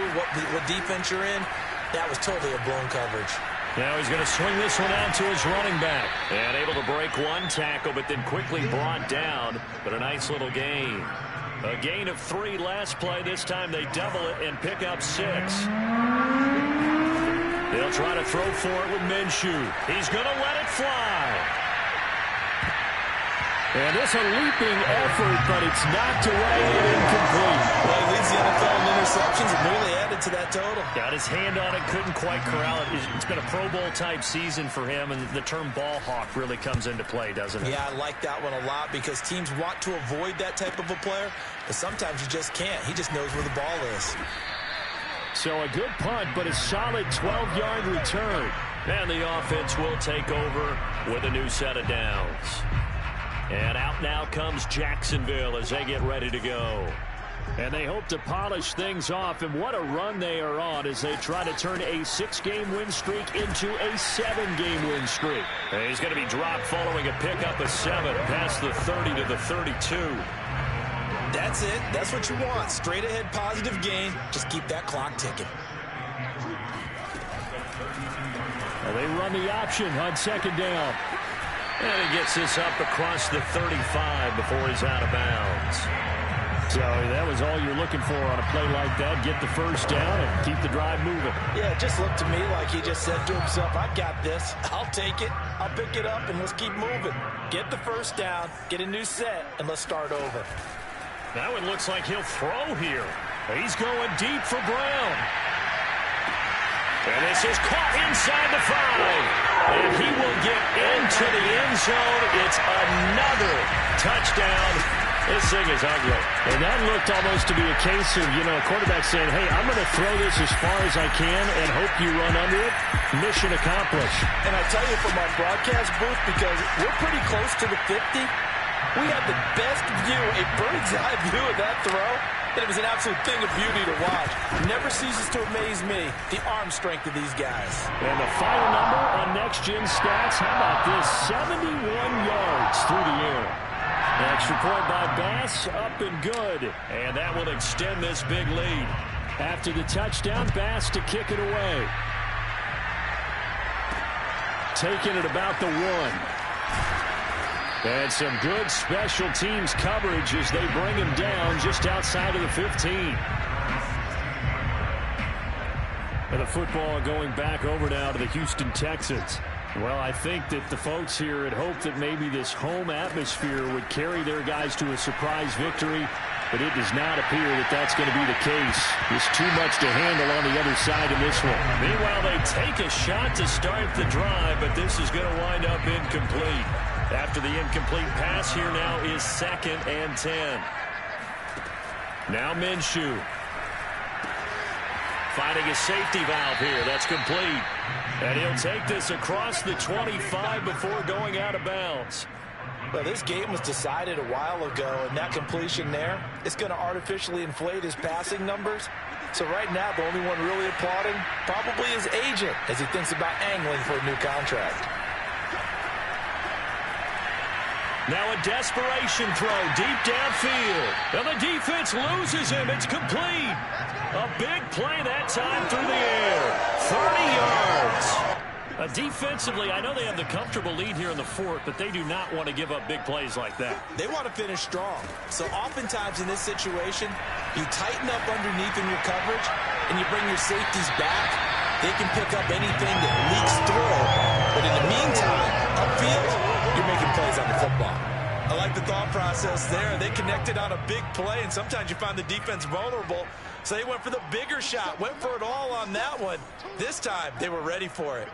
[SPEAKER 3] what defense you're in. That was totally a blown coverage.
[SPEAKER 2] Now he's going to swing this one out to his running back. And able to break one tackle, but then quickly brought down. But a nice little gain. A gain of 3 last play. This time they double it and pick up 6. They'll try to throw for it with Minshew. He's going to let it fly. And it's a leaping effort, but it's knocked away and incomplete.
[SPEAKER 3] Well, he leads the NFL in interceptions and really added to that total.
[SPEAKER 2] Got his hand on it, couldn't quite corral it. It's been a Pro Bowl type season for him, and the term ball hawk really comes into play, doesn't it?
[SPEAKER 3] Yeah, I like that one a lot because teams want to avoid that type of a player, but sometimes you just can't. He just knows where the ball is.
[SPEAKER 2] So a good punt, but a solid 12-yard return. And the offense will take over with a new set of downs. And out now comes Jacksonville as they get ready to go. And they hope to polish things off. And what a run they are on as they try to turn a 6-game win streak into a 7-game win streak. And he's going to be dropped following a pickup of 7 past the 30 to the 32.
[SPEAKER 3] That's it. That's what you want. Straight ahead positive gain. Just keep that clock ticking.
[SPEAKER 2] Well, they run the option on 2nd down. And he gets this up across the 35 before he's out of bounds. So that was all you're looking for on a play like that. Get the first down and keep the drive moving.
[SPEAKER 7] Yeah, it just looked to me like he just said to himself, I got this. I'll take it. I'll pick it up, and let's keep moving. Get the first down, get a new set, and let's start over.
[SPEAKER 2] Now it looks like he'll throw here. He's going deep for Brown. And this is caught inside the 5. And he will get into the end zone. It's another touchdown. This thing is ugly.
[SPEAKER 4] And that looked almost to be a case of, a quarterback saying, hey, I'm going to throw this as far as I can and hope you run under it. Mission accomplished.
[SPEAKER 7] And I tell you from our broadcast booth, because we're pretty close to the 50, we had the best view, a bird's eye view of that throw. And it was an absolute thing of beauty to watch. Never ceases to amaze me, the arm strength of these guys.
[SPEAKER 4] And the final number on Next Gen Stats, how about this? 71 yards through the air. Extra point by Bass, up and good.
[SPEAKER 2] And that will extend this big lead.
[SPEAKER 4] After the touchdown, Bass to kick it away. Taking it about the 1. And some good special teams coverage as they bring him down just outside of the 15. And the football going back over now to the Houston Texans. Well, I think that the folks here had hoped that maybe this home atmosphere would carry their guys to a surprise victory, but it does not appear that that's going to be the case. There's too much to handle on the other side in this one.
[SPEAKER 2] Meanwhile, they take a shot to start the drive, but this is going to wind up incomplete. After the incomplete pass, here now is 2nd and 10. Now Minshew. Finding a safety valve here. That's complete. And he'll take this across the 25 before going out of bounds.
[SPEAKER 7] Well, this game was decided a while ago, and that completion there is going to artificially inflate his passing numbers. So right now, the only one really applauding probably his agent as he thinks about angling for a new contract.
[SPEAKER 2] Now a desperation throw deep downfield. And the defense loses him. It's complete. A big play that time through the air. 30 yards. Defensively, I know they have the comfortable lead here in the 4th, but they do not want to give up big plays like that.
[SPEAKER 3] They want to finish strong. So oftentimes in this situation, you tighten up underneath in your coverage, and you bring your safeties back. They can pick up anything that leaks through. But in the meantime, upfield, you're making plays on the football. I like the thought process there. They connected on a big play, and sometimes you find the defense vulnerable. So they went for the bigger shot, went for it all on that one. This time, they were ready for it.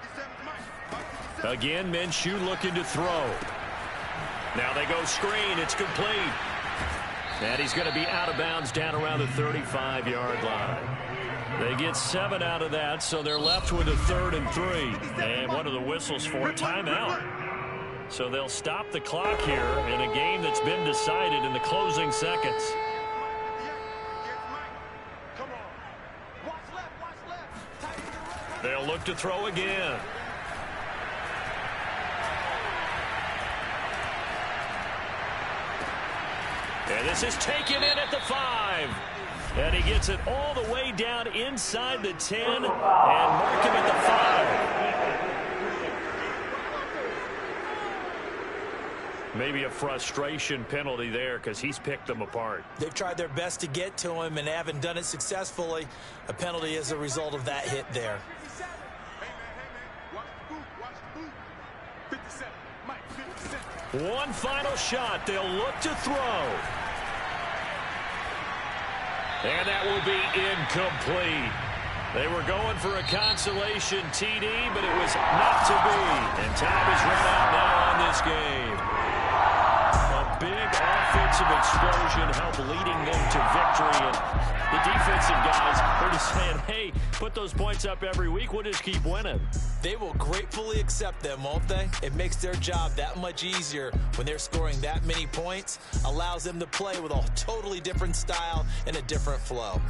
[SPEAKER 2] Again, Minshew looking to throw. Now they go screen. It's complete. And he's going to be out of bounds down around the 35-yard line. They get 7 out of that, so they're left with a 3rd and 3. And one of the whistles for a timeout. So they'll stop the clock here in a game that's been decided in the closing seconds. They'll look to throw again. And this is taken in at the 5. And he gets it all the way down inside the 10 and mark him at the 5. Maybe a frustration penalty there because he's picked them apart.
[SPEAKER 3] They've tried their best to get to him and haven't done it successfully. A penalty is a result of that hit there.
[SPEAKER 2] One final shot. They'll look to throw. And that will be incomplete. They were going for a consolation TD, but it was not to be. And time is run out now on this game. A big offensive explosion helped leading them to victory. And the defensive guys are just saying, hey, put those points up every week. We'll just keep winning.
[SPEAKER 3] They will gratefully accept them, won't they? It makes their job that much easier when they're scoring that many points. Allows them to play with a totally different style and a different flow.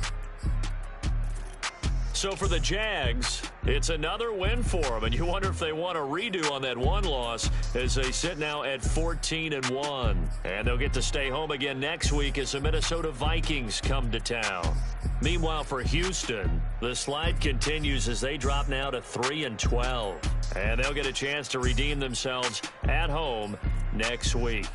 [SPEAKER 2] So for the Jags, it's another win for them, and you wonder if they want a redo on that one loss as they sit now at 14-1. And they'll get to stay home again next week as the Minnesota Vikings come to town. Meanwhile, for Houston, the slide continues as they drop now to 3-12. And they'll get a chance to redeem themselves at home next week.